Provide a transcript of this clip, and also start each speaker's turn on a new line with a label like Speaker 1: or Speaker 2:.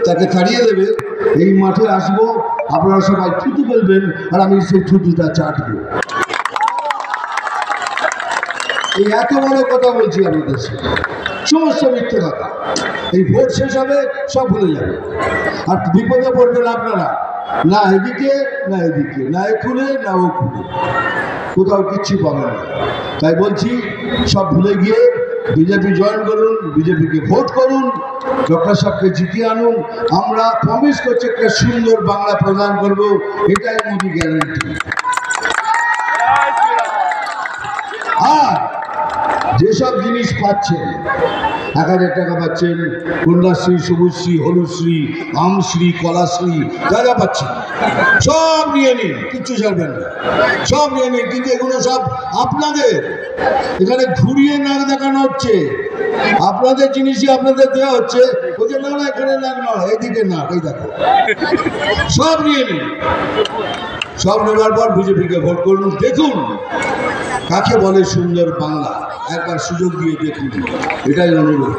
Speaker 1: তাকে তাড়িয়ে দেবে, এই মাঠে আসবো, আপনারা সবাই থুতু বলবেন আর আমি সেই থুতুটা চাটবো। এই এত বড় কথা বলছি আপনাদের সাথে, সমস্ত মিথ্যে কথা। এই ভোট শেষ হবে, সব ভুলে যাবে, আর বিপদে পড়বেন আপনারা। না এদিকে না এদিকে, না এ খুলে না ও খুলে, কোথাও কিচ্ছু পাবেন না। তাই বলছি, সব ভুলে গিয়ে বিজেপি জয়েন করুন, বিজেপিকে ভোট করুন, ডক্টর সাহেবকে জিতিয়ে আনুন। আমরা প্রমিস করছি একটা সুন্দর বাংলা প্রদান করব, এটাই মোদি গ্যারান্টি। আর যেসব জিনিস পাচ্ছেন, 1000 টাকা পাচ্ছেন, কন্যাশ্রী, সবুজশ্রী, হলুদশ্রী, আমশ্রী, কলাশ্রী, যা যা পাচ্ছেন সব নিয়ে নিন, কিচ্ছু ছাড়বেন না, সব নিয়ে নিন। কিন্তু এগুলো সব আপনাদের, এখানে ঘুরিয়ে নাক দেখানো হচ্ছে, আপনাদের জিনিসই আপনাদের দেওয়া হচ্ছে। ওই যে না না এখানে নাক না, এইদিকে না, এই দেখো, সব নিয়ে নিন। সব নেওয়ার পর বিজেপিকে ভোট করুন। দেখুন কাকে বলে সুন্দর বাংলা, একবার সুযোগ দিয়ে দেখুন, এটাই অনুরোধ।